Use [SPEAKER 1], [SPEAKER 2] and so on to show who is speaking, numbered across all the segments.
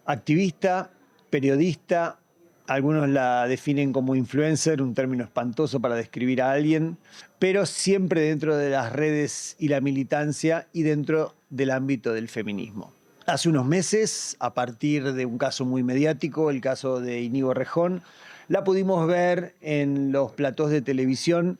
[SPEAKER 1] Activista, periodista, algunos la definen como influencer, un término espantoso para describir a alguien, pero siempre dentro de las redes y la militancia y dentro del ámbito del feminismo. Hace unos meses, a partir de un caso muy mediático, el caso de Íñigo Errejón, la pudimos ver en los platós de televisión,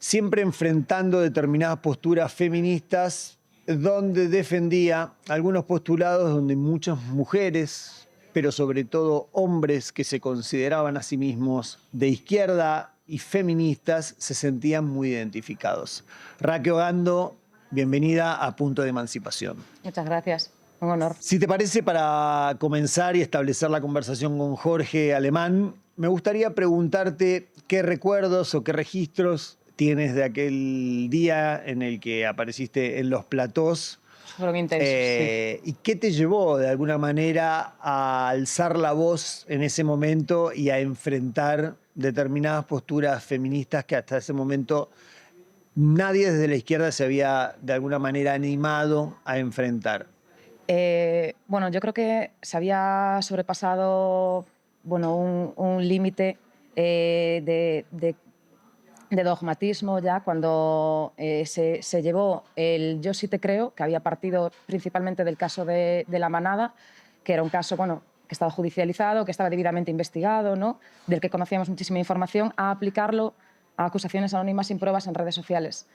[SPEAKER 1] siempre enfrentando determinadas posturas feministas, donde defendía algunos postulados donde muchas mujeres, pero sobre todo hombres que se consideraban a sí mismos de izquierda y feministas, se sentían muy identificados. Raquel Ogando, bienvenida a Punto de Emancipación.
[SPEAKER 2] Muchas gracias, un honor.
[SPEAKER 1] Si te parece, para comenzar y establecer la conversación con Jorge Alemán, me gustaría preguntarte qué recuerdos o qué registros tienes de aquel día en el que apareciste en los platós.
[SPEAKER 2] Fueron intensos, sí.
[SPEAKER 1] ¿Y qué te llevó de alguna manera a alzar la voz en ese momento y a enfrentar determinadas posturas feministas que hasta ese momento nadie desde la izquierda se había de alguna manera animado a enfrentar?
[SPEAKER 2] Bueno, yo creo que se había sobrepasado un límite de dogmatismo ya cuando se llevó el yo sí te creo, que había partido principalmente del caso de la manada, que era un caso que estaba judicializado, que estaba debidamente investigado, ¿no? Del que conocíamos muchísima información, a aplicarlo a acusaciones anónimas sin pruebas en redes sociales.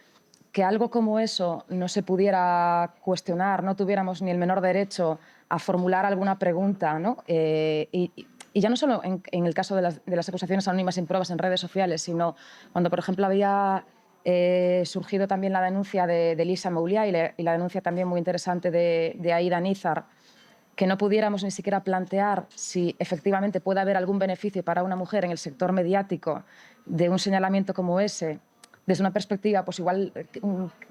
[SPEAKER 2] Que algo como eso no se pudiera cuestionar, no tuviéramos ni el menor derecho a formular alguna pregunta, ¿no? Y ya no solo en el caso de las acusaciones anónimas sin pruebas en redes sociales, sino cuando, por ejemplo, había surgido también la denuncia de Lisa Mouliá y la denuncia también muy interesante de Aida Nízar, que no pudiéramos ni siquiera plantear si efectivamente puede haber algún beneficio para una mujer en el sector mediático de un señalamiento como ese, desde una perspectiva pues igual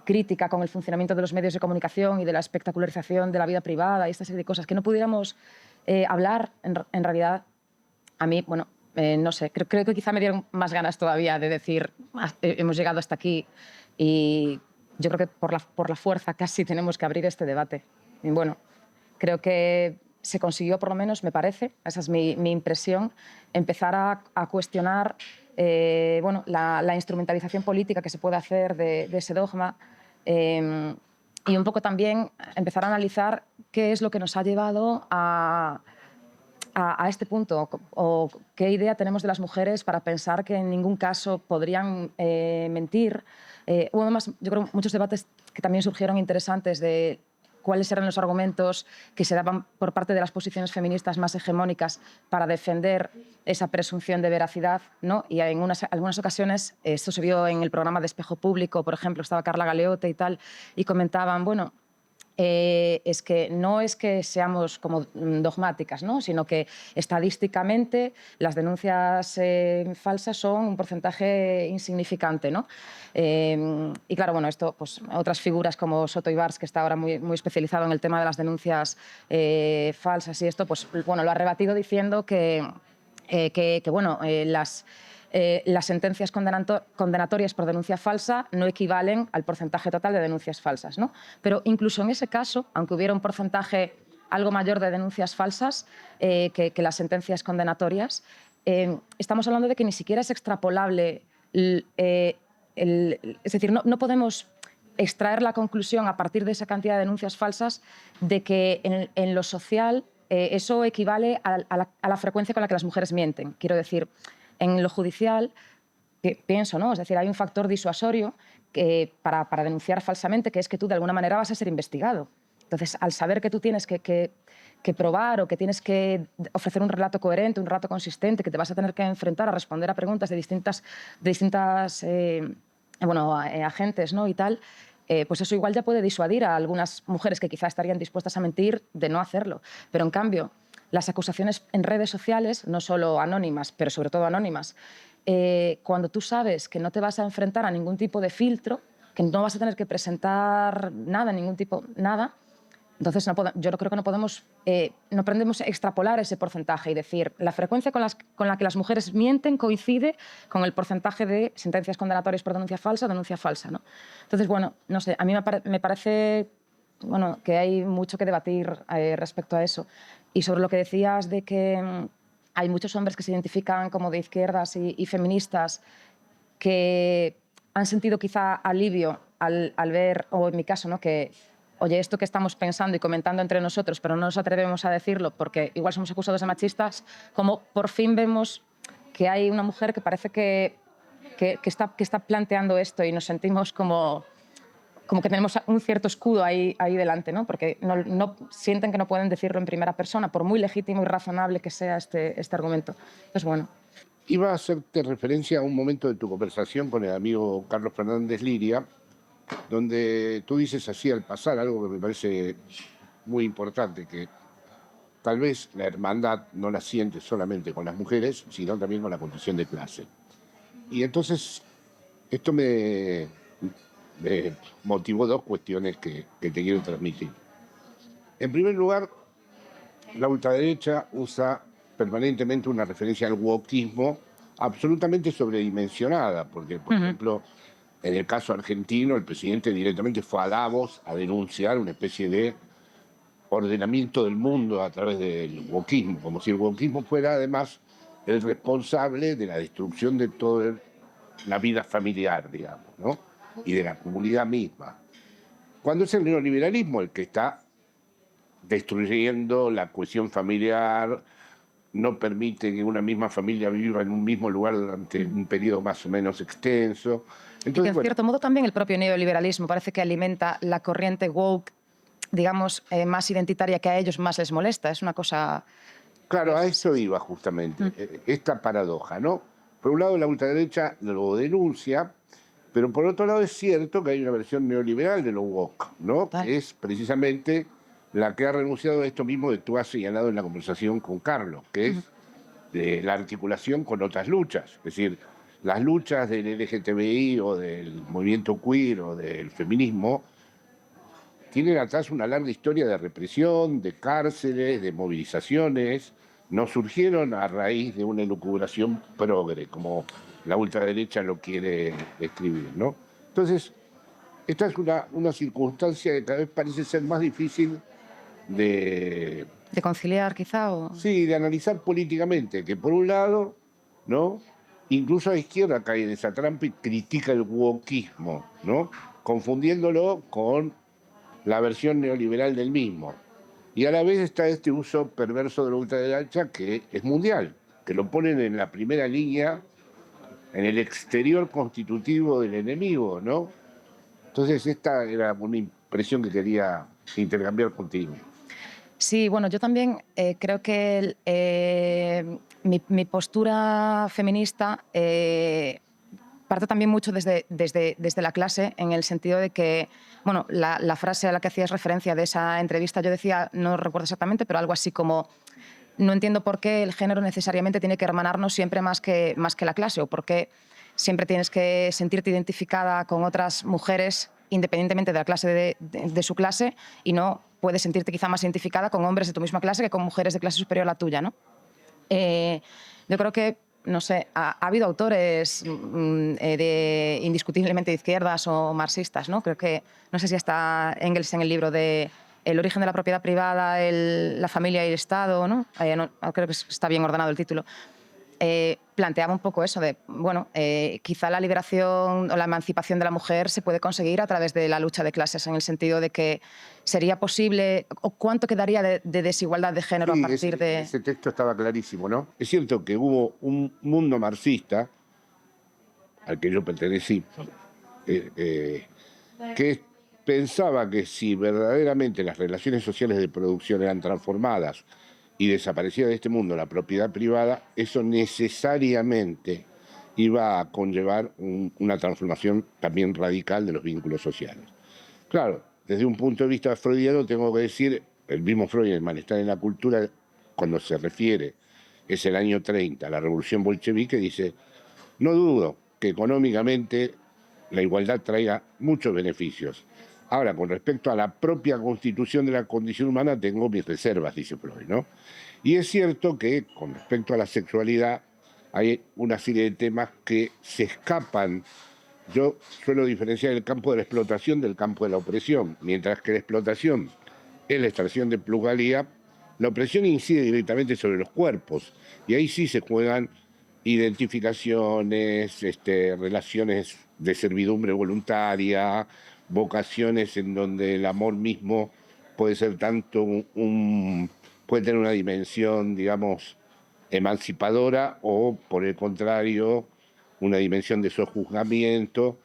[SPEAKER 2] crítica con el funcionamiento de los medios de comunicación y de la espectacularización de la vida privada y esta serie de cosas, que no pudiéramos hablar en realidad. A mí, no sé, creo que quizá me dieron más ganas todavía de decir hemos llegado hasta aquí y yo creo que por la fuerza casi tenemos que abrir este debate. Y bueno, creo que se consiguió, por lo menos, me parece, esa es mi impresión, empezar a cuestionar la instrumentalización política que se puede hacer de ese dogma y un poco también empezar a analizar qué es lo que nos ha llevado a este punto o qué idea tenemos de las mujeres para pensar que en ningún caso podrían mentir. Hubo además, yo creo, muchos debates que también surgieron interesantes de cuáles eran los argumentos que se daban por parte de las posiciones feministas más hegemónicas para defender esa presunción de veracidad, ¿no? Y en algunas ocasiones, esto se vio en el programa de Espejo Público, por ejemplo, estaba Carla Galeote y tal, y comentaban, es que no es que seamos como dogmáticas, ¿no? Sino que estadísticamente las denuncias falsas son un porcentaje insignificante, ¿no? Y claro, esto, pues otras figuras como Soto Ibars, que está ahora muy, muy especializado en el tema de las denuncias falsas y esto, pues lo ha rebatido diciendo que las sentencias condenatorias por denuncia falsa no equivalen al porcentaje total de denuncias falsas, ¿no? Pero incluso en ese caso, aunque hubiera un porcentaje algo mayor de denuncias falsas que las sentencias condenatorias, estamos hablando de que ni siquiera es extrapolable. Es decir, no podemos extraer la conclusión a partir de esa cantidad de denuncias falsas de que en lo social eso equivale a la frecuencia con la que las mujeres mienten. Quiero decir, en lo judicial, pienso, ¿no? Es decir, hay un factor disuasorio para denunciar falsamente, que es que tú de alguna manera vas a ser investigado. Entonces, al saber que tú tienes que probar o que tienes que ofrecer un relato coherente, un relato consistente, que te vas a tener que enfrentar a responder a preguntas de distintas agentes, ¿no? Y tal, pues eso igual ya puede disuadir a algunas mujeres que quizá estarían dispuestas a mentir de no hacerlo. Pero en cambio, las acusaciones en redes sociales, no solo anónimas, pero sobre todo anónimas, cuando tú sabes que no te vas a enfrentar a ningún tipo de filtro, que no vas a tener que presentar nada, nada, entonces yo creo que no podemos extrapolar ese porcentaje y decir la frecuencia con la que las mujeres mienten coincide con el porcentaje de sentencias condenatorias por denuncia falsa o denuncia falsa, ¿no? Entonces, no sé, a mí me parece bueno, que hay mucho que debatir respecto a eso. Y sobre lo que decías de que hay muchos hombres que se identifican como de izquierdas y feministas que han sentido quizá alivio al ver, o en mi caso, ¿no? Que, oye, esto que estamos pensando y comentando entre nosotros, pero no nos atrevemos a decirlo porque igual somos acusados de machistas, como por fin vemos que hay una mujer que parece que está planteando esto y nos sentimos como que tenemos un cierto escudo ahí delante, ¿no? Porque no sienten que no pueden decirlo en primera persona, por muy legítimo y razonable que sea este argumento. Entonces, bueno.
[SPEAKER 3] Iba a hacerte referencia a un momento de tu conversación con el amigo Carlos Fernández Liria, donde tú dices así al pasar algo que me parece muy importante, que tal vez la hermandad no la siente solamente con las mujeres, sino también con la condición de clase. Y entonces esto me motivó dos cuestiones que te quiero transmitir. En primer lugar, la ultraderecha usa permanentemente una referencia al wokismo absolutamente sobredimensionada, porque, por ejemplo, en el caso argentino, el presidente directamente fue a Davos a denunciar una especie de ordenamiento del mundo a través del wokismo, como si el wokismo fuera además el responsable de la destrucción de toda la vida familiar, digamos, ¿no? Y de la comunidad misma. Cuando es el neoliberalismo el que está destruyendo la cohesión familiar, no permite que una misma familia viva en un mismo lugar durante un periodo más o menos extenso.
[SPEAKER 2] Entonces, y que en cierto modo también el propio neoliberalismo parece que alimenta la corriente woke, digamos, más identitaria, que a ellos más les molesta. Es una cosa...
[SPEAKER 3] Claro, a eso iba justamente, esta paradoja, ¿no? Por un lado la ultraderecha lo denuncia, pero por otro lado es cierto que hay una versión neoliberal de lo woke, ¿no? Que es precisamente la que ha renunciado a esto mismo que tú has señalado en la conversación con Carlos, que es de la articulación con otras luchas. Es decir, las luchas del LGTBI o del movimiento queer o del feminismo tienen atrás una larga historia de represión, de cárceles, de movilizaciones. No surgieron a raíz de una elucubración progre, como la ultraderecha lo quiere describir, ¿no? Entonces, esta es una circunstancia que cada vez parece ser más difícil de
[SPEAKER 2] conciliar, quizá, o...
[SPEAKER 3] Sí, de analizar políticamente, que por un lado, ¿no? Incluso la izquierda cae en esa trampa y critica el wokismo, ¿no? Confundiéndolo con la versión neoliberal del mismo. Y a la vez está este uso perverso de la ultraderecha que es mundial, que lo ponen en la primera línea, en el exterior constitutivo del enemigo, ¿no? Entonces esta era una impresión que quería intercambiar contigo.
[SPEAKER 2] Sí, bueno, yo también creo que mi postura feminista parte también mucho desde la clase, en el sentido de que, bueno, la frase a la que hacías referencia de esa entrevista, yo decía, no recuerdo exactamente, pero algo así como: no entiendo por qué el género necesariamente tiene que hermanarnos siempre más que la clase, o por qué siempre tienes que sentirte identificada con otras mujeres independientemente de la clase de su clase, y no puedes sentirte quizá más identificada con hombres de tu misma clase que con mujeres de clase superior a la tuya, ¿no? Yo creo que, no sé, ha habido autores indiscutiblemente de izquierdas o marxistas, ¿no? Creo que, no sé si está Engels en el libro de El origen de la propiedad privada, la familia y el Estado, ¿no? Creo que está bien ordenado el título. Planteaba un poco eso de, bueno, quizá la liberación o la emancipación de la mujer se puede conseguir a través de la lucha de clases, en el sentido de que sería posible, o cuánto quedaría de desigualdad de género a partir de...
[SPEAKER 3] Ese texto estaba clarísimo, ¿no? Es cierto que hubo un mundo marxista, al que yo pertenecí, que pensaba que si verdaderamente las relaciones sociales de producción eran transformadas y desaparecía de este mundo la propiedad privada, eso necesariamente iba a conllevar una transformación también radical de los vínculos sociales. Claro, desde un punto de vista freudiano tengo que decir, el mismo Freud, el malestar en la cultura, cuando se refiere, es el año 30, la revolución bolchevique, dice: no dudo que económicamente la igualdad traiga muchos beneficios. Ahora, con respecto a la propia constitución de la condición humana, tengo mis reservas, dice Freud, ¿no? Y es cierto que, con respecto a la sexualidad, hay una serie de temas que se escapan yo suelo diferenciar el campo de la explotación del campo de la opresión. Mientras que la explotación es la extracción de plusvalía, la opresión incide directamente sobre los cuerpos. Y ahí sí se juegan identificaciones, relaciones de servidumbre voluntaria, vocaciones en donde el amor mismo puede ser tanto puede tener una dimensión, digamos, emancipadora o, por el contrario, una dimensión de sojuzgamiento.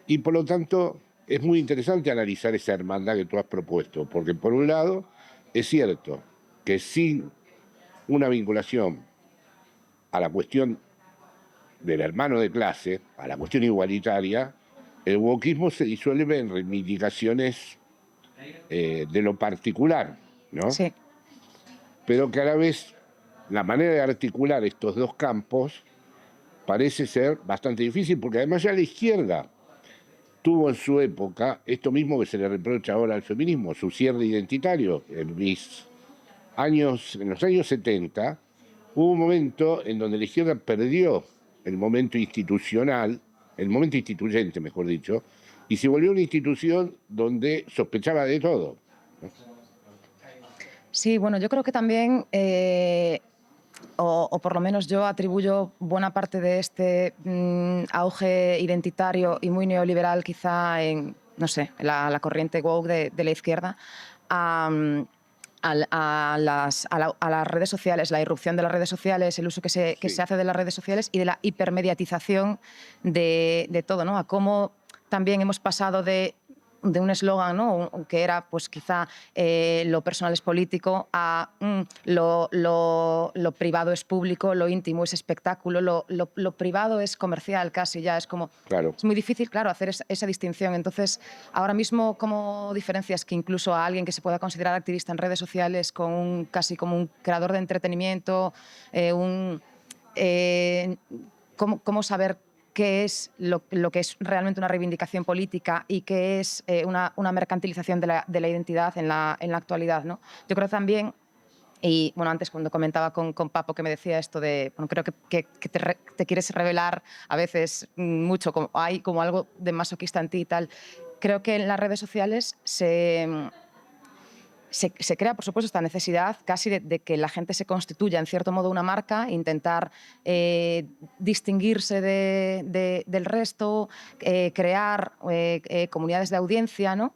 [SPEAKER 3] Y por lo tanto, es muy interesante analizar esa hermandad que tú has propuesto, porque por un lado, es cierto que sin una vinculación a la cuestión del hermano de clase, a la cuestión igualitaria, el wokismo se disuelve en reivindicaciones de lo particular, ¿no?
[SPEAKER 2] Sí.
[SPEAKER 3] Pero que a la vez la manera de articular estos dos campos parece ser bastante difícil, porque además ya la izquierda tuvo en su época esto mismo que se le reprocha ahora al feminismo, su cierre identitario. En los años 70, hubo un momento en donde la izquierda perdió el momento institucional, el momento instituyente, mejor dicho, y se volvió una institución donde sospechaba de todo.
[SPEAKER 2] Sí, bueno, yo creo que también, o por lo menos yo atribuyo buena parte de este auge identitario y muy neoliberal quizá en, no sé, la corriente woke de la izquierda, a, a las redes sociales, la irrupción de las redes sociales, el uso que se hace de las redes sociales y de la hipermediatización de todo, ¿no? A cómo también hemos pasado de un eslogan, ¿no? Que era pues quizá lo personal es político, a lo privado es público, lo íntimo es espectáculo, lo privado es comercial casi ya, es como...
[SPEAKER 3] Claro.
[SPEAKER 2] Es muy difícil, claro, hacer esa distinción. Entonces, ahora mismo, ¿cómo diferencias que incluso a alguien que se pueda considerar activista en redes sociales con casi como un creador de entretenimiento, cómo saber qué es lo que es realmente una reivindicación política y qué es una mercantilización de la identidad en la actualidad, ¿no? Yo creo también, y bueno, antes cuando comentaba con Papo que me decía esto de, bueno, creo que te quieres revelar a veces mucho, hay como algo de masoquista en ti y tal. Creo que en las redes sociales se crea, por supuesto, esta necesidad casi de que la gente se constituya, en cierto modo, una marca, intentar distinguirse del resto, crear comunidades de audiencia, ¿no?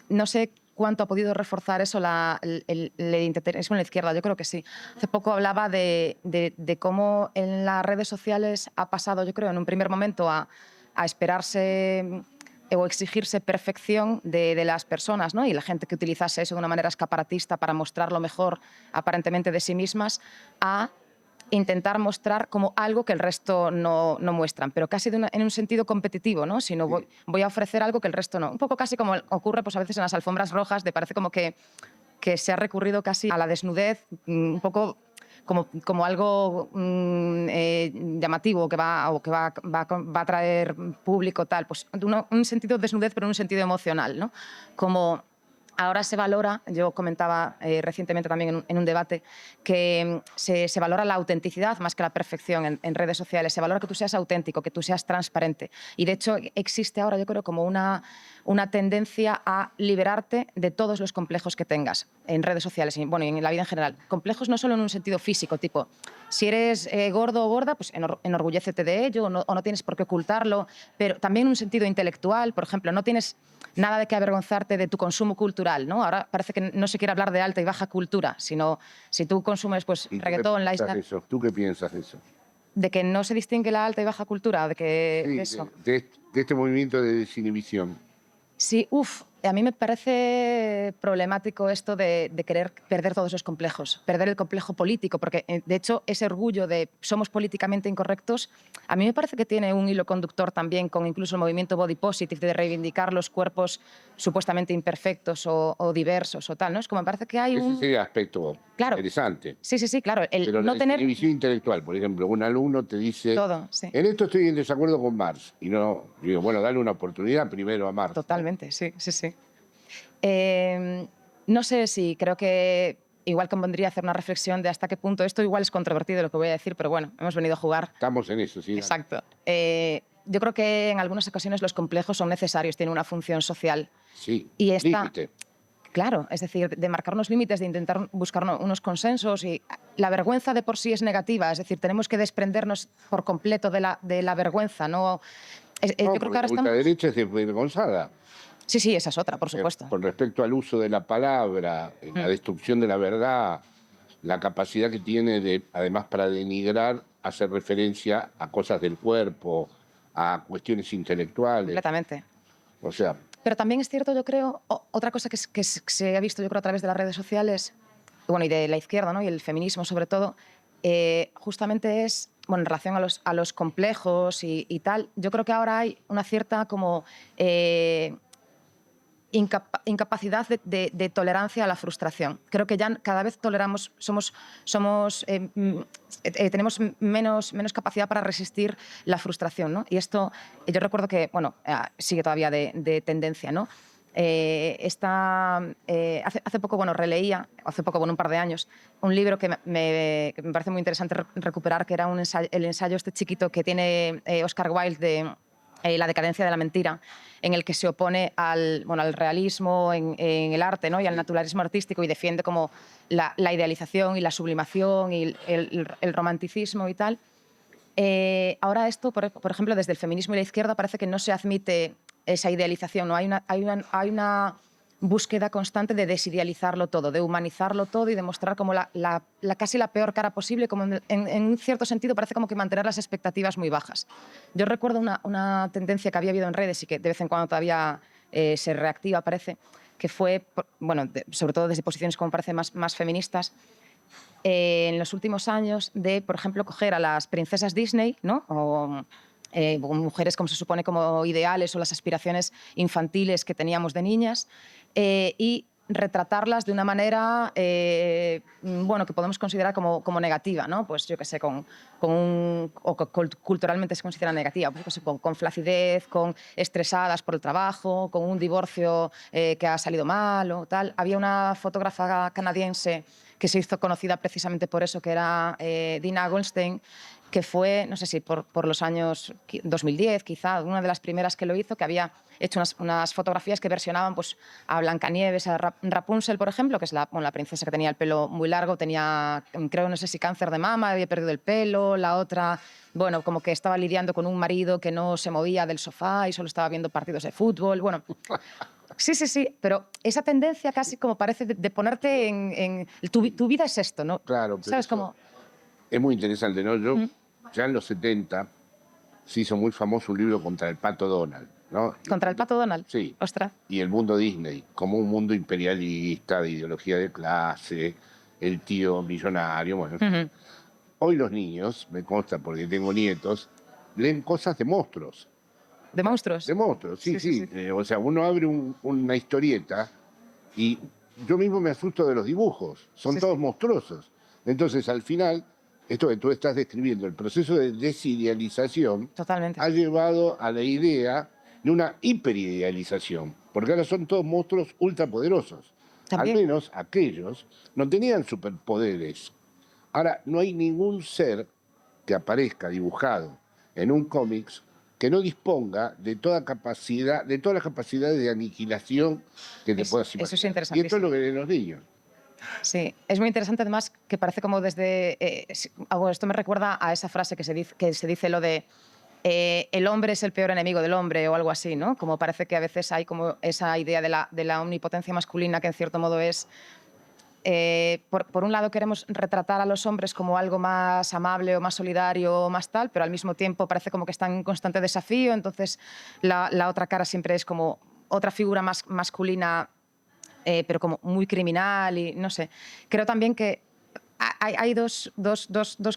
[SPEAKER 2] No sé cuánto ha podido reforzar eso el interiorismo en la izquierda, yo creo que sí. Hace poco hablaba de cómo en las redes sociales ha pasado, yo creo, en un primer momento a esperarse o exigirse perfección de las personas, ¿no? Y la gente que utilizase eso de una manera escaparatista para mostrar lo mejor aparentemente de sí mismas, a intentar mostrar como algo que el resto no muestran, pero casi en un sentido competitivo, ¿no? Si no voy a ofrecer algo que el resto no. Un poco casi como ocurre pues, a veces en las alfombras rojas, de parece como que se ha recurrido casi a la desnudez, un poco como algo llamativo que va a traer público, tal. Pues un sentido de desnudez, pero en un sentido emocional, ¿no? Como ahora se valora, yo comentaba recientemente también en un debate, que se valora la autenticidad más que la perfección en redes sociales. Se valora que tú seas auténtico, que tú seas transparente. Y de hecho existe ahora, yo creo, como una tendencia a liberarte de todos los complejos que tengas en redes sociales y, bueno, y en la vida en general. Complejos no solo en un sentido físico, tipo, si eres gordo o gorda, pues enorgullécete de ello o no tienes por qué ocultarlo, pero también en un sentido intelectual, por ejemplo, no tienes nada de qué avergonzarte de tu consumo cultural, ¿no? Ahora parece que no se quiere hablar de alta y baja cultura, sino si tú consumes pues reggaetón, lifestyle...
[SPEAKER 3] ¿Tú qué piensas de eso?
[SPEAKER 2] De que no se distingue la alta y baja cultura, de que
[SPEAKER 3] Sí,
[SPEAKER 2] eso...
[SPEAKER 3] de este movimiento de desinhibición.
[SPEAKER 2] Sí, a mí me parece problemático esto de querer perder todos esos complejos, perder el complejo político, porque de hecho ese orgullo de somos políticamente incorrectos, a mí me parece que tiene un hilo conductor también con incluso el movimiento body positive, de reivindicar los cuerpos supuestamente imperfectos o diversos o tal, ¿no? Es como me parece que hay
[SPEAKER 3] Ese sería aspecto interesante.
[SPEAKER 2] Sí, claro.
[SPEAKER 3] Pero
[SPEAKER 2] no
[SPEAKER 3] la
[SPEAKER 2] tener...
[SPEAKER 3] desinhibición intelectual, por ejemplo, un alumno te dice,
[SPEAKER 2] todo, sí.
[SPEAKER 3] En esto estoy en desacuerdo con Marx. Y no, digo, bueno, dale una oportunidad primero a Marx.
[SPEAKER 2] Totalmente, sí. No sé si creo que igual convendría hacer una reflexión de hasta qué punto, esto igual es controvertido lo que voy a decir, pero bueno, hemos venido a jugar.
[SPEAKER 3] Estamos en eso, sí.
[SPEAKER 2] Exacto. Yo creo que en algunas ocasiones los complejos son necesarios, tienen una función social.
[SPEAKER 3] Sí,
[SPEAKER 2] Y esta,
[SPEAKER 3] límite.
[SPEAKER 2] claro, es decir, de marcar unos límites, de intentar buscar unos consensos. Y la vergüenza de por sí es negativa, es decir, tenemos que desprendernos por completo de la vergüenza. ¿No?
[SPEAKER 3] No,
[SPEAKER 2] Yo creo que
[SPEAKER 3] porque
[SPEAKER 2] ahora
[SPEAKER 3] la
[SPEAKER 2] estamos...
[SPEAKER 3] ultraderecha es desvergonzada.
[SPEAKER 2] Sí, sí, esa es otra, por supuesto.
[SPEAKER 3] Con respecto al uso de la palabra, la destrucción de la verdad, la capacidad que tiene de, además para denigrar, hacer referencia a cosas del cuerpo, a cuestiones intelectuales.
[SPEAKER 2] Completamente.
[SPEAKER 3] O sea,
[SPEAKER 2] Pero también es cierto, yo creo, otra cosa que se ha visto, yo creo, a través de las redes sociales, bueno, y de la izquierda, ¿no? Y el feminismo sobre todo, justamente es, bueno, en relación a los complejos y tal, yo creo que ahora hay una cierta como incapacidad de tolerancia a la frustración. Creo que ya cada vez toleramos, tenemos menos capacidad para resistir la frustración, ¿no? Y esto, yo recuerdo que, bueno, sigue todavía de tendencia, ¿no? Hace poco, bueno, releía, hace poco, bueno, un par de años, un libro que me parece muy interesante recuperar, que era el ensayo este chiquito que tiene Oscar Wilde de La decadencia de la mentira, en el que se opone al realismo en el arte, ¿no? Y al naturalismo artístico, y defiende como la idealización y la sublimación y el romanticismo y tal. Ahora esto, por ejemplo, desde el feminismo y la izquierda parece que no se admite esa idealización, ¿no? Hay una búsqueda constante de desidealizarlo todo, de humanizarlo todo y de mostrar como casi la peor cara posible, como en un cierto sentido parece como que mantener las expectativas muy bajas. Yo recuerdo una tendencia que había habido en redes y que de vez en cuando todavía se reactiva, parece, que fue, bueno, sobre todo desde posiciones como parece más feministas, en los últimos años de, por ejemplo, coger a las princesas Disney, ¿no? O mujeres como se supone como ideales o las aspiraciones infantiles que teníamos de niñas, y retratarlas de una manera bueno, que podemos considerar como negativa, ¿no? Pues yo qué sé, culturalmente se considera negativa, pues, con flacidez, con estresadas por el trabajo, con un divorcio que ha salido mal o tal. Había una fotógrafa canadiense que se hizo conocida precisamente por eso, que era Dina Goldstein, que fue, no sé si por los años 2010, quizá, una de las primeras que lo hizo, que había hecho unas fotografías que versionaban pues, a Blancanieves, a Rapunzel, por ejemplo, que es la princesa que tenía el pelo muy largo, tenía, creo, no sé si cáncer de mama, había perdido el pelo, la otra, bueno, como que estaba lidiando con un marido que no se movía del sofá y solo estaba viendo partidos de fútbol, bueno... Sí, pero esa tendencia casi como parece de ponerte en tu vida es esto, ¿no?
[SPEAKER 3] claro, pero
[SPEAKER 2] ¿Sabes cómo?
[SPEAKER 3] es muy interesante, ¿no? Yo, ya en los 70, se hizo muy famoso un libro contra el Pato Donald, ¿no?
[SPEAKER 2] ¿Contra el Pato Donald?
[SPEAKER 3] Sí.
[SPEAKER 2] Ostras.
[SPEAKER 3] Y el mundo Disney, como un mundo imperialista, de ideología de clase, el tío millonario, bueno. Hoy los niños, me consta porque tengo nietos, leen cosas de monstruos.
[SPEAKER 2] ¿De monstruos?
[SPEAKER 3] De monstruos, sí.
[SPEAKER 2] Sí.
[SPEAKER 3] O sea, uno abre una historieta y yo mismo me asusto de los dibujos. Son todos monstruosos. Entonces, al final, esto que tú estás describiendo, el proceso de desidealización,
[SPEAKER 2] Totalmente.
[SPEAKER 3] ha llevado a la idea de una hiperidealización. Porque ahora son todos monstruos ultrapoderosos.
[SPEAKER 2] También.
[SPEAKER 3] Al menos aquellos no tenían superpoderes. Ahora, no hay ningún ser que aparezca dibujado en un cómics que no disponga de todas las capacidades de aniquilación que te puedas imaginar.
[SPEAKER 2] Eso es
[SPEAKER 3] Y
[SPEAKER 2] interesantísimo.
[SPEAKER 3] esto es lo que leen los niños.
[SPEAKER 2] Sí, es muy interesante además que parece como desde... bueno, esto me recuerda a esa frase que se dice lo de el hombre es el peor enemigo del hombre o algo así, ¿no? Como parece que a veces hay como esa idea de la omnipotencia masculina que en cierto modo es... por un lado queremos retratar a los hombres como algo más amable o más solidario o más tal, pero al mismo tiempo parece como que están en constante desafío, entonces la otra cara siempre es como otra figura más masculina, pero como muy criminal y no sé. Creo también que hay dos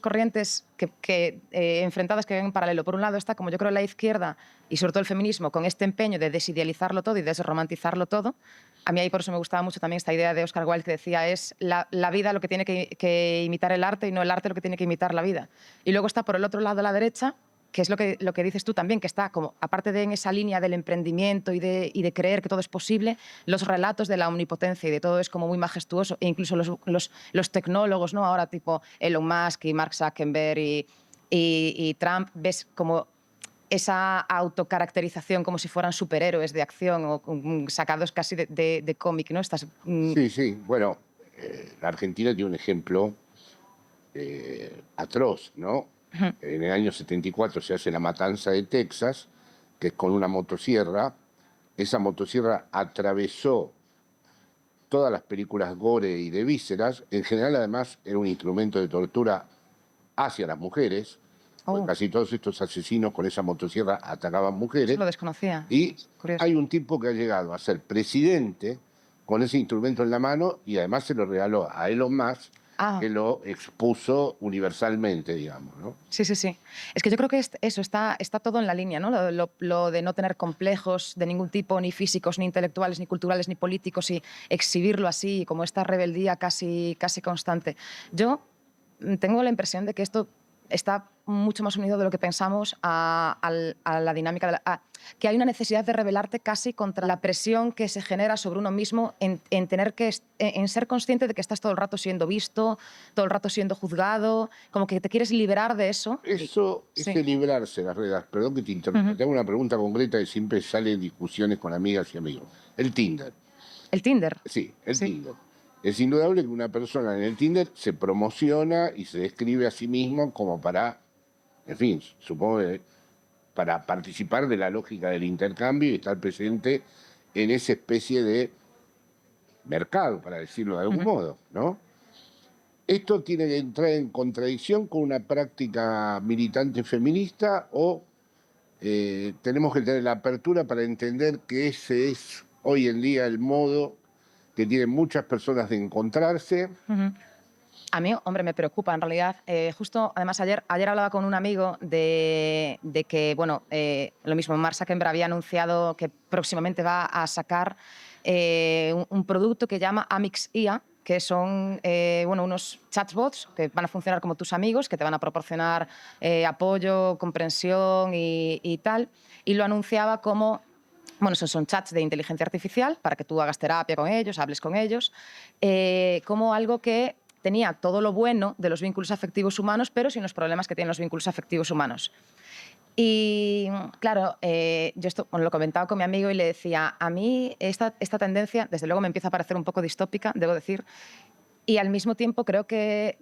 [SPEAKER 2] corrientes que enfrentadas que ven en paralelo. Por un lado está, como yo creo, la izquierda y sobre todo el feminismo, con este empeño de desidealizarlo todo y desromantizarlo todo. A mí ahí por eso me gustaba mucho también esta idea de Oscar Wilde que decía es la vida lo que tiene que imitar el arte y no el arte lo que tiene que imitar la vida. Y luego está por el otro lado la derecha, que es lo que dices tú también, que está como, aparte de en esa línea del emprendimiento y de creer que todo es posible, los relatos de la omnipotencia y de todo es como muy majestuoso, e incluso los tecnólogos, ¿no? Ahora tipo Elon Musk y Mark Zuckerberg y Trump, ves como esa autocaracterización como si fueran superhéroes de acción o sacados casi de cómic, ¿no?
[SPEAKER 3] Sí, sí. Bueno, la Argentina tiene un ejemplo atroz, ¿no? En el año 74 se hace la matanza de Texas, que es con una motosierra. Esa motosierra atravesó todas las películas gore y de vísceras. En general, además, era un instrumento de tortura hacia las mujeres. Porque casi todos estos asesinos con esa motosierra atacaban mujeres.
[SPEAKER 2] Eso lo desconocía.
[SPEAKER 3] Y
[SPEAKER 2] Curioso.
[SPEAKER 3] hay un tipo que ha llegado a ser presidente con ese instrumento en la mano y además se lo regaló a Elon Musk, que lo expuso universalmente, digamos, ¿no?
[SPEAKER 2] Sí, sí, sí. Es que yo creo que eso está todo en la línea, ¿no? Lo de no tener complejos de ningún tipo, ni físicos, ni intelectuales, ni culturales, ni políticos, y exhibirlo así, como esta rebeldía casi constante. Yo tengo la impresión de que esto está mucho más unido de lo que pensamos a la dinámica que hay una necesidad de rebelarte casi contra la presión que se genera sobre uno mismo en ser consciente de que estás todo el rato siendo visto, todo el rato siendo juzgado, como que te quieres liberar de eso.
[SPEAKER 3] Eso es de librarse, las redes. Perdón que te interrumpa. Te hago una pregunta concreta que siempre sale en discusiones con amigas y amigos. El Tinder.
[SPEAKER 2] ¿El Tinder?
[SPEAKER 3] Sí, el Tinder. Es indudable que una persona en el Tinder se promociona y se describe a sí mismo como para, en fin, supongo que para participar de la lógica del intercambio y estar presente en esa especie de mercado, para decirlo de algún modo, ¿no? ¿Esto tiene que entrar en contradicción con una práctica militante feminista o tenemos que tener la apertura para entender que ese es hoy en día el modo que tienen muchas personas de encontrarse?
[SPEAKER 2] A mí, hombre, me preocupa en realidad. Justo, además, ayer hablaba con un amigo de que, bueno, lo mismo, Mark Zuckerberg había anunciado que próximamente va a sacar un producto que llama Amix IA, que son bueno, unos chatbots que van a funcionar como tus amigos, que te van a proporcionar apoyo, comprensión y tal. Y lo anunciaba como... Bueno, son chats de inteligencia artificial para que tú hagas terapia con ellos, hables con ellos, como algo que tenía todo lo bueno de los vínculos afectivos humanos, pero sin los problemas que tienen los vínculos afectivos humanos. Y claro, yo esto lo comentaba con mi amigo y le decía, a mí esta tendencia, desde luego me empieza a parecer un poco distópica, debo decir, y al mismo tiempo creo que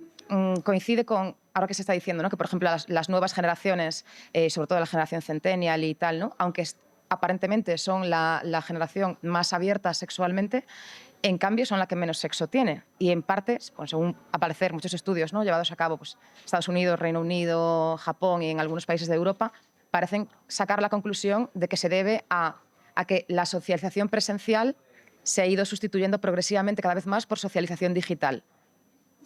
[SPEAKER 2] coincide con ahora que se está diciendo, ¿no? Que por ejemplo las nuevas generaciones, sobre todo la generación centennial y tal, ¿no? Aunque aparentemente son la generación más abierta sexualmente, en cambio son la que menos sexo tiene. Y en parte, pues, según aparecer muchos estudios, ¿no? Llevados a cabo pues, Estados Unidos, Reino Unido, Japón y en algunos países de Europa, parecen sacar la conclusión de que se debe a que la socialización presencial se ha ido sustituyendo progresivamente cada vez más por socialización digital.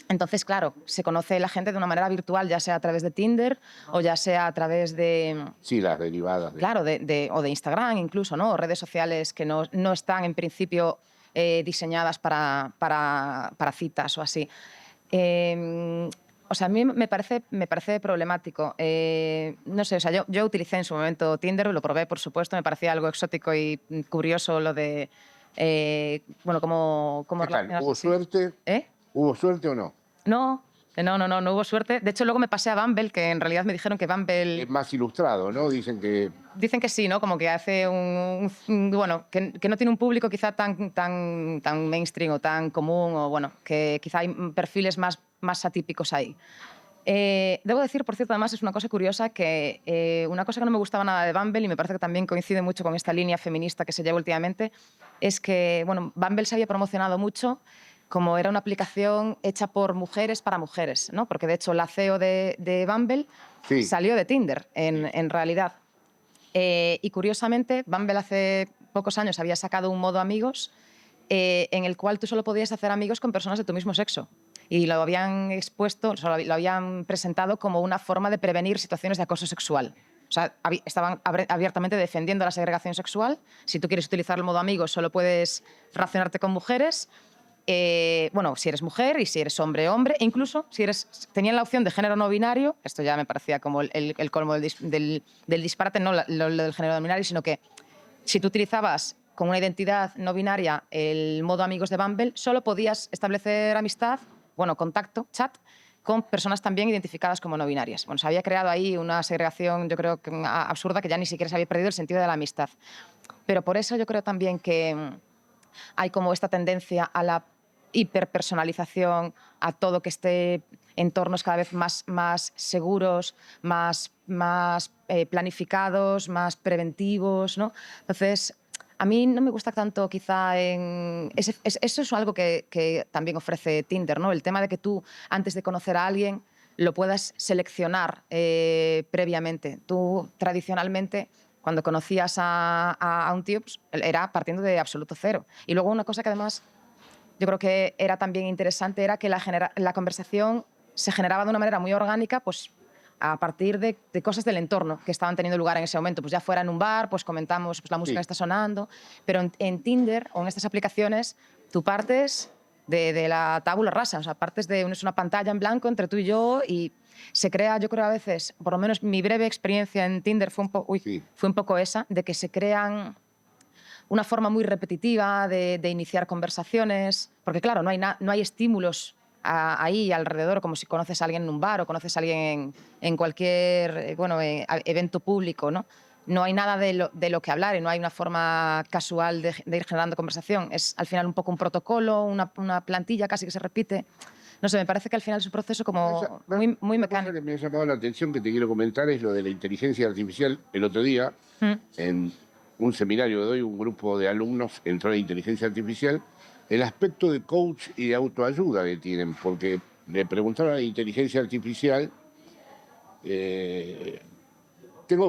[SPEAKER 2] Entonces, claro, se conoce la gente de una manera virtual, ya sea a través de Tinder o ya sea a través de...
[SPEAKER 3] Sí, las derivadas.
[SPEAKER 2] Claro, o de Instagram incluso, ¿no? O redes sociales que no están en principio diseñadas para citas o así. O sea, a mí me parece problemático. No sé, o sea, yo utilicé en su momento Tinder, lo probé, por supuesto, me parecía algo exótico y curioso lo de... bueno, cómo relacionarse.
[SPEAKER 3] ¿Hubo suerte? ¿Hubo suerte o no?
[SPEAKER 2] No hubo suerte. De hecho, luego me pasé a Bumble, que en realidad me dijeron que Bumble...
[SPEAKER 3] Es más ilustrado, ¿no? Dicen que
[SPEAKER 2] sí, ¿no? Como que hace bueno, que no tiene un público quizá tan mainstream o tan común, o bueno, que quizá hay perfiles más atípicos ahí. Debo decir, por cierto, además es una cosa curiosa, que una cosa que no me gustaba nada de Bumble, y me parece que también coincide mucho con esta línea feminista que se lleva últimamente, es que, bueno, Bumble se había promocionado mucho como era una aplicación hecha por mujeres para mujeres, ¿no? Porque de hecho la CEO de Bumble salió de Tinder, en realidad. Y curiosamente, Bumble hace pocos años había sacado un modo amigos en el cual tú solo podías hacer amigos con personas de tu mismo sexo. Y lo habían expuesto, lo habían presentado como una forma de prevenir situaciones de acoso sexual. O sea, estaban abiertamente defendiendo la segregación sexual. Si tú quieres utilizar el modo amigos, solo puedes relacionarte con mujeres. bueno, si eres mujer y si eres hombre, hombre, e incluso si tenían la opción de género no binario, esto ya me parecía como el colmo del disparate, no lo del género no binario, sino que si tú utilizabas con una identidad no binaria el modo amigos de Bumble, solo podías establecer amistad, bueno, contacto, chat, con personas también identificadas como no binarias. Bueno, se había creado ahí una segregación, yo creo, absurda, que ya ni siquiera se había perdido el sentido de la amistad. Pero por eso yo creo también que hay como esta tendencia a la hiperpersonalización, a todo que esté entornos cada vez más seguros, más planificados, más preventivos, ¿no? Entonces, a mí no me gusta tanto quizá eso es algo que también ofrece Tinder, ¿no? El tema de que tú, antes de conocer a alguien, lo puedas seleccionar previamente. Tú, tradicionalmente, cuando conocías a un tío, pues, era partiendo de absoluto cero. Y luego una cosa que además yo creo que era también interesante era que la conversación se generaba de una manera muy orgánica, pues a partir de cosas del entorno que estaban teniendo lugar en ese momento. Pues ya fuera en un bar, pues comentamos pues, la música que está sonando, pero en Tinder o en estas aplicaciones tú partes de la tabula rasa, o sea, partes de una pantalla en blanco entre tú y yo y se crea, yo creo a veces, por lo menos mi breve experiencia en Tinder fue un poco esa, de que se crean una forma muy repetitiva de iniciar conversaciones, porque claro, no hay estímulos ahí alrededor, como si conoces a alguien en un bar o conoces a alguien en cualquier evento público, ¿no? No hay nada de lo que hablar y no hay una forma casual de ir generando conversación. Es al final un poco un protocolo, una plantilla casi que se repite. No sé, me parece que al final es un proceso como muy mecánico.
[SPEAKER 3] Lo que me ha llamado la atención que te quiero comentar es lo de la inteligencia artificial. El otro día, en un seminario que doy, un grupo de alumnos entró en inteligencia artificial, el aspecto de coach y de autoayuda que tienen, porque le preguntaron a la inteligencia artificial, tengo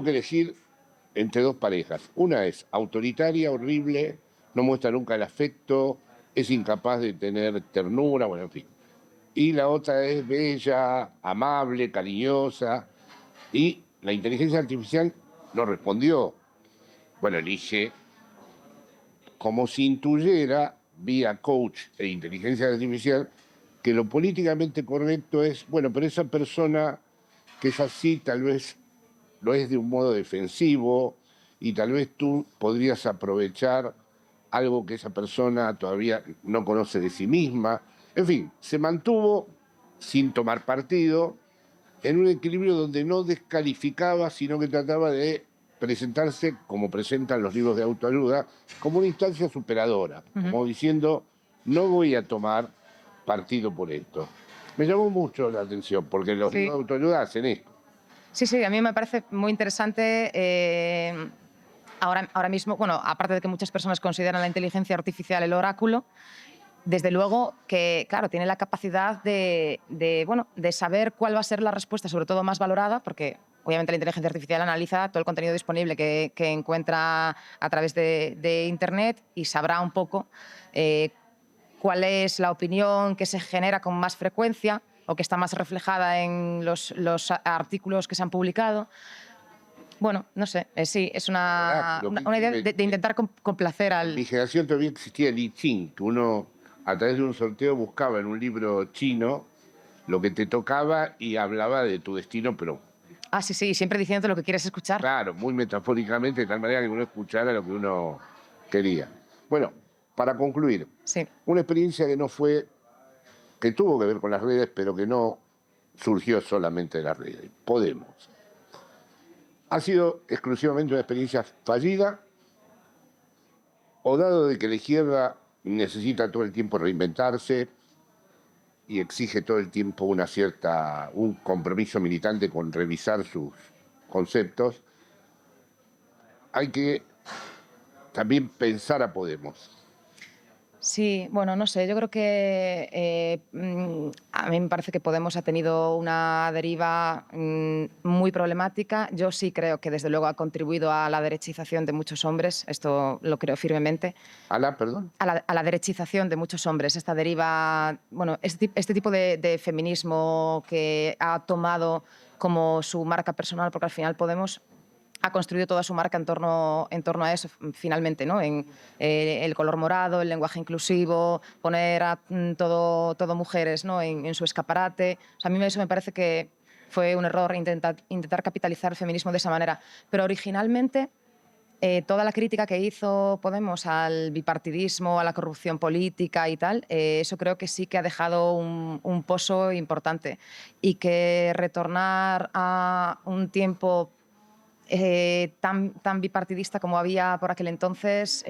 [SPEAKER 3] que elegir entre dos parejas. Una es autoritaria, horrible, no muestra nunca el afecto, es incapaz de tener ternura, bueno, en fin. Y la otra es bella, amable, cariñosa, y la inteligencia artificial no respondió. Bueno, elige como si intuyera, vía coach e inteligencia artificial, que lo políticamente correcto es, bueno, pero esa persona que es así tal vez lo es de un modo defensivo y tal vez tú podrías aprovechar algo que esa persona todavía no conoce de sí misma. En fin, se mantuvo sin tomar partido en un equilibrio donde no descalificaba, sino que trataba de presentarse, como presentan los libros de autoayuda, como una instancia superadora, como diciendo, no voy a tomar partido por esto. Me llamó mucho la atención, porque los libros de autoayuda hacen esto.
[SPEAKER 2] Sí, a mí me parece muy interesante. Ahora mismo, bueno, aparte de que muchas personas consideran la inteligencia artificial el oráculo, desde luego que, claro, tiene la capacidad de saber cuál va a ser la respuesta, sobre todo más valorada, porque obviamente la inteligencia artificial analiza todo el contenido disponible que encuentra a través de Internet y sabrá un poco cuál es la opinión que se genera con más frecuencia o que está más reflejada en los artículos que se han publicado. Bueno, no sé, sí, es una idea de intentar complacer al...
[SPEAKER 3] En mi generación todavía existía el I Ching, que uno a través de un sorteo buscaba en un libro chino lo que te tocaba y hablaba de tu destino, pero...
[SPEAKER 2] Sí, siempre diciéndote lo que quieres escuchar.
[SPEAKER 3] Claro, muy metafóricamente, de tal manera que uno escuchara lo que uno quería. Bueno, para concluir, una experiencia que tuvo que ver con las redes, pero que no surgió solamente de las redes. Podemos. ¿Ha sido exclusivamente una experiencia fallida o dado de que la izquierda necesita todo el tiempo reinventarse y exige todo el tiempo un compromiso militante con revisar sus conceptos, hay que también pensar a Podemos?
[SPEAKER 2] Sí, bueno, no sé, yo creo que a mí me parece que Podemos ha tenido una deriva muy problemática. Yo sí creo que desde luego ha contribuido a la derechización de muchos hombres, esto lo creo firmemente.
[SPEAKER 3] ¿A la, perdón?
[SPEAKER 2] A la derechización de muchos hombres, esta deriva, bueno, este tipo de feminismo que ha tomado como su marca personal, porque al final Podemos ha construido toda su marca en torno a eso, finalmente, ¿no? En el color morado, el lenguaje inclusivo, poner a todo mujeres, ¿no? en su escaparate. O sea, a mí eso me parece que fue un error intentar capitalizar el feminismo de esa manera. Pero originalmente, toda la crítica que hizo Podemos al bipartidismo, a la corrupción política y tal, eso creo que sí que ha dejado un pozo importante. Y que retornar a un tiempo tan bipartidista como había por aquel entonces,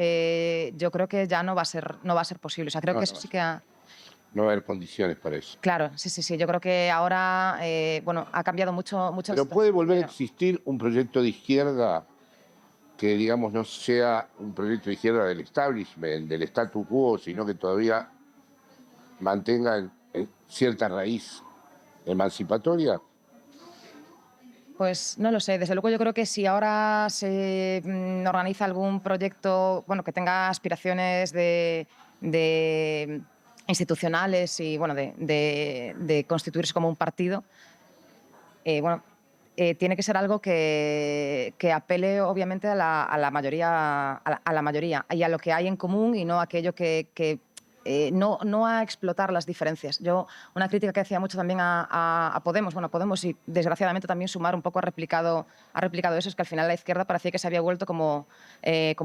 [SPEAKER 2] yo creo que ya no va a ser posible. O sea, creo
[SPEAKER 3] No,
[SPEAKER 2] que
[SPEAKER 3] no
[SPEAKER 2] eso
[SPEAKER 3] va a
[SPEAKER 2] sí
[SPEAKER 3] ser.
[SPEAKER 2] que ha...
[SPEAKER 3] No va a haber condiciones para eso.
[SPEAKER 2] Claro, sí. Yo creo que ahora, bueno, ha cambiado mucho la
[SPEAKER 3] Pero
[SPEAKER 2] situación,
[SPEAKER 3] puede volver a
[SPEAKER 2] pero-
[SPEAKER 3] existir un proyecto de izquierda que, digamos, no sea un proyecto de izquierda del establishment, del statu quo, sino que todavía mantenga cierta raíz emancipatoria.
[SPEAKER 2] Pues no lo sé. Desde luego yo creo que si ahora se organiza algún proyecto, bueno, que tenga aspiraciones de institucionales y bueno, de constituirse como un partido, bueno, tiene que ser algo que apele obviamente a la mayoría, a la mayoría y a lo que hay en común y no aquello que no a explotar las diferencias. Yo, una crítica que hacía mucho también a Podemos, bueno, Podemos y desgraciadamente también Sumar un poco ha replicado eso, es que al final la izquierda parecía que se había vuelto como que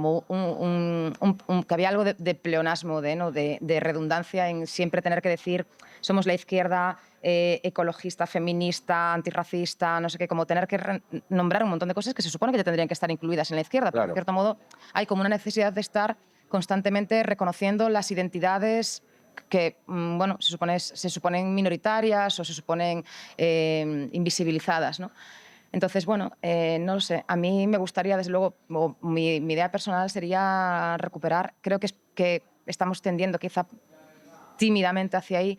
[SPEAKER 2] había algo de pleonasmo, ¿no? de redundancia en siempre tener que decir somos la izquierda ecologista, feminista, antirracista, no sé qué, como tener que nombrar un montón de cosas que se supone que ya tendrían que estar incluidas en la izquierda, pero en
[SPEAKER 3] Claro.
[SPEAKER 2] cierto modo hay como una necesidad de estar constantemente reconociendo las identidades que bueno, se suponen minoritarias o se suponen invisibilizadas, ¿no? Entonces, bueno, no lo sé. A mí me gustaría, desde luego, mi idea personal sería recuperar, creo que estamos tendiendo quizá tímidamente hacia ahí,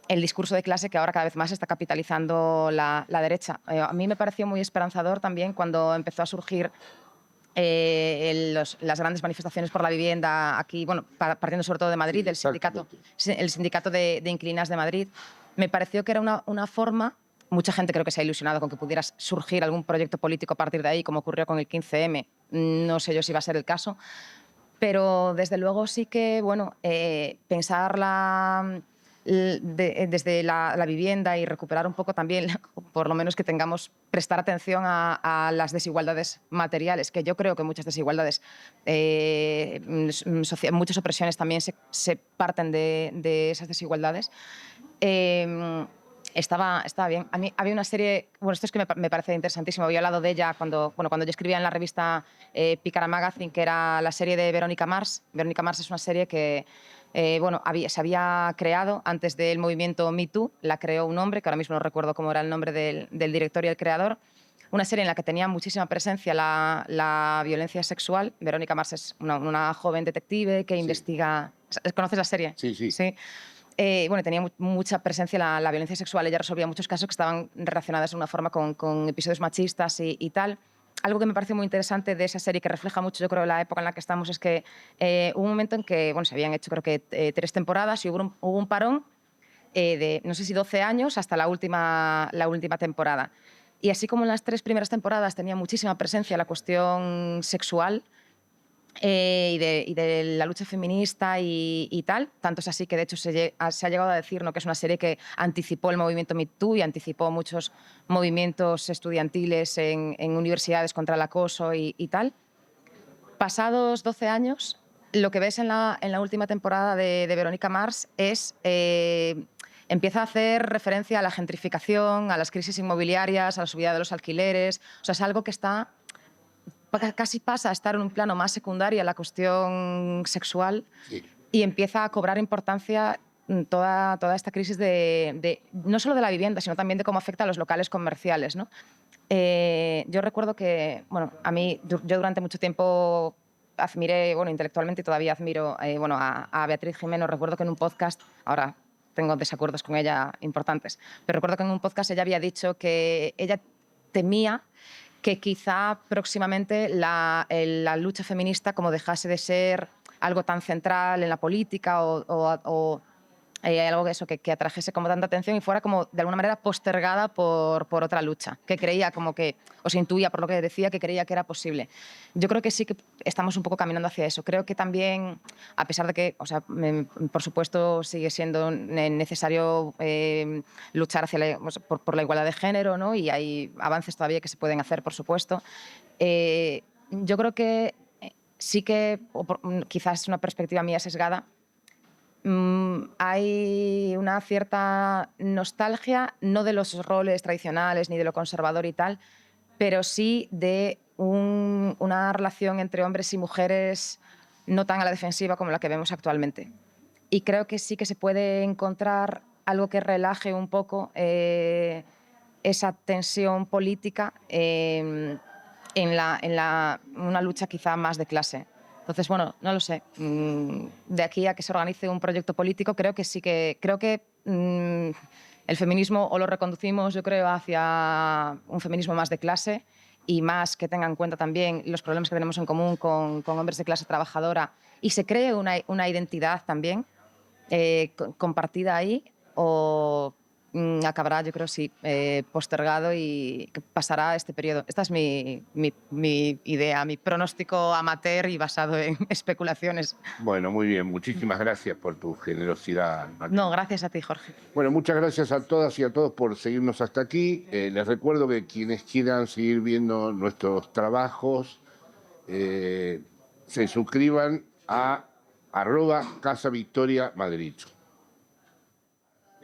[SPEAKER 2] el discurso de clase que ahora cada vez más está capitalizando la derecha. A mí me pareció muy esperanzador también cuando empezó a surgir las grandes manifestaciones por la vivienda aquí, bueno, partiendo sobre todo de Madrid,
[SPEAKER 3] Sí, exactamente.
[SPEAKER 2] el sindicato de inquilinas de Madrid. Me pareció que era una forma, mucha gente creo que se ha ilusionado con que pudiera surgir algún proyecto político a partir de ahí, como ocurrió con el 15M. No sé yo si va a ser el caso, pero desde luego sí que, bueno, pensar desde la vivienda y recuperar un poco también, por lo menos que prestar atención a las desigualdades materiales, que yo creo que muchas desigualdades, muchas opresiones también se parten de esas desigualdades. Estaba bien. A mí había una serie, bueno, esto es que me parece interesantísimo, había hablado de ella cuando yo escribía en la revista Pícara Magazine, que era la serie de Verónica Mars. Verónica Mars es una serie que bueno, se había creado antes del movimiento Me Too, la creó un hombre, que ahora mismo no recuerdo cómo era el nombre del director y el creador, una serie en la que tenía muchísima presencia la violencia sexual. Verónica Mars es una joven detective que investiga... ¿Conoces la serie?
[SPEAKER 3] Sí, sí.
[SPEAKER 2] Sí. Bueno, tenía mucha presencia la violencia sexual. Ella resolvía muchos casos que estaban relacionados de una forma con episodios machistas y tal. Algo que me parece muy interesante de esa serie, que refleja mucho, yo creo, la época en la que estamos, es que hubo un momento en que, bueno, se habían hecho creo que 3 temporadas y hubo un parón de, no sé si 12 años hasta la última temporada. Y así como en las 3 primeras temporadas tenía muchísima presencia la cuestión sexual, y de la lucha feminista y tal. Tanto es así que, de hecho, se ha llegado a decir, ¿no?, que es una serie que anticipó el movimiento Me Too y anticipó muchos movimientos estudiantiles en universidades contra el acoso y tal. Pasados 12 años, lo que ves en la última temporada de Verónica Mars es... empieza a hacer referencia a la gentrificación, a las crisis inmobiliarias, a la subida de los alquileres. O sea, es algo que está... casi pasa a estar en un plano más secundario la cuestión sexual
[SPEAKER 3] Sí.
[SPEAKER 2] y empieza a cobrar importancia toda esta crisis no solo de la vivienda, sino también de cómo afecta a los locales comerciales, ¿no? Yo recuerdo que, bueno, yo durante mucho tiempo admiré, bueno, intelectualmente y todavía admiro, bueno, a Beatriz Gimeno. Recuerdo que en un podcast, ahora tengo desacuerdos con ella importantes, pero recuerdo que en un podcast ella había dicho que ella temía que quizá próximamente la lucha feminista, como dejase de ser algo tan central en la política o algo que atrajese como tanta atención y fuera como de alguna manera postergada por otra lucha, que creía como que, o se intuía por lo que decía, que creía que era posible. Yo creo que sí que estamos un poco caminando hacia eso. Creo que también, a pesar de que, o sea, por supuesto sigue siendo necesario luchar por la igualdad de género, ¿no? Y hay avances todavía que se pueden hacer, por supuesto. Yo creo que sí que, quizás es una perspectiva mía sesgada, hay una cierta nostalgia, no de los roles tradicionales ni de lo conservador y tal, pero sí de una relación entre hombres y mujeres no tan a la defensiva como la que vemos actualmente. Y creo que sí que se puede encontrar algo que relaje un poco esa tensión política en una lucha quizá más de clase. Entonces, bueno, no lo sé. De aquí a que se organice un proyecto político, creo que el feminismo o lo reconducimos, yo creo, hacia un feminismo más de clase y más que tenga en cuenta también los problemas que tenemos en común con hombres de clase trabajadora y se cree una identidad también compartida ahí, o acabará, yo creo, sí, postergado y que pasará este periodo. Esta es mi idea, mi pronóstico amateur y basado en especulaciones.
[SPEAKER 3] Bueno, muy bien. Muchísimas gracias por tu generosidad, Natalia.
[SPEAKER 2] No, gracias a ti, Jorge.
[SPEAKER 3] Bueno, muchas gracias a todas y a todos por seguirnos hasta aquí. Les recuerdo que quienes quieran seguir viendo nuestros trabajos, se suscriban a @Casa Victoria Madrid.